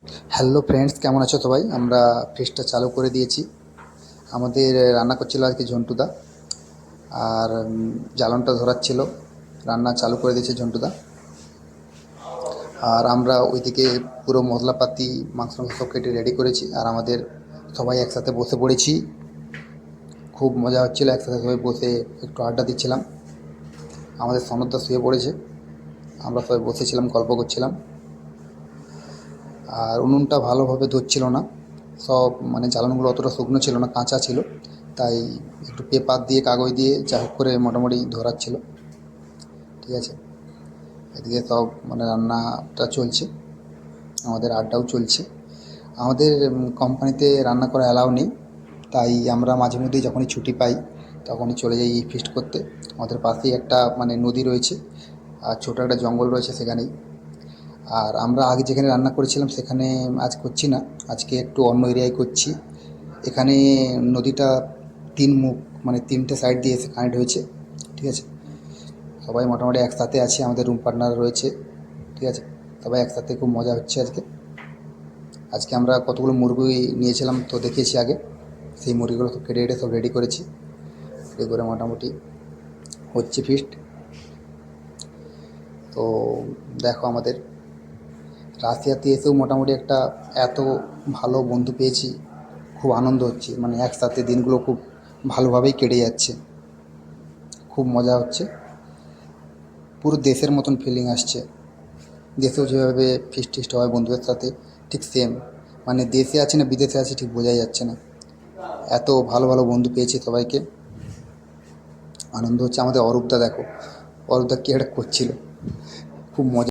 Hello friends, কেমন আছো সবাই? আমরা ফ্রিজটা চালু করে দিয়েছি। আমাদের রান্না করছিল আজকে ঝন্টুদা, আর জ্বালনটা ধরাচ্ছিল। রান্না চালু করে দিয়েছে ঝন্টুদা, আর আমরা ওইদিকে পুরো মশলাপাতি মাংস সব কেটে রেডি করেছি, আর আমাদের সবাই একসাথে বসে পড়েছি। খুব মজা হচ্ছিলো, একসাথে সবাই বসে একটু আড্ডা দিচ্ছিলাম। আমাদের সনদদা শুয়ে পড়েছে, আমরা সবাই বসেছিলাম, গল্প করছিলাম। আর উনুনটা ভালোভাবে ধরছিল না, সব মানে জ্বালানগুলো অতটা শুকনো ছিল না, কাঁচা ছিল। তাই একটু পেপার দিয়ে, কাগজ দিয়ে যা হোক করে মোটামুটি ধরাচ্ছিল। ঠিক আছে, এদিকে সব মানে রান্নাটা চলছে, আমাদের আড্ডাও চলছে। আমাদের কোম্পানিতে রান্না করা অ্যালাউ নেই, তাই আমরা মাঝে মধ্যেই যখনই ছুটি পাই তখনই চলে যাই এই ফিস্ট করতে। আমাদের পাশেই একটা মানে নদী রয়েছে, আর ছোটো একটা জঙ্গল রয়েছে সেখানেই। আর আমরা আগে যেখানে রান্না করেছিলাম সেখানে আজ করছি না, আজকে একটু অন্য এরিয়ায় করছি। এখানে নদীটা তিন মুখ, মানে তিনটে সাইড দিয়ে এসে কানেক্ট হয়েছে। ঠিক আছে, সবাই মোটামুটি একসাথে আছি, আমাদের রুম পার্টনার রয়েছে। ঠিক আছে, সবাই একসাথে, খুব মজা হচ্ছে আজকে। আজকে আমরা কতগুলো মুরগি নিয়েছিলাম তো দেখিয়েছি আগে, সেই মুরগিগুলো সব কেটে কেটে সব রেডি করেছি। রেডি করে মোটামুটি হচ্ছে ফিস্ট। তো দেখো, আমাদের রাশিয়াতে এসেও মোটামুটি একটা এত ভালো বন্ধু পেয়েছি, খুব আনন্দ হচ্ছে। মানে একসাথে দিনগুলো খুব ভালোভাবেই কেটে যাচ্ছে, খুব মজা হচ্ছে। পুরো দেশের মতন ফিলিং আসছে। দেশেও যেভাবে ফিস্ট টিস্ট হয় বন্ধুদের সাথে, ঠিক সেম। মানে দেশে আছি না বিদেশে আছি ঠিক বোঝাই যাচ্ছে না, এত ভালো ভালো বন্ধু পেয়েছি সবাইকে। আনন্দ হচ্ছে। আমাদের অরূপদা দেখো, অরূপদা কী একটা করছিল, খুব মজা।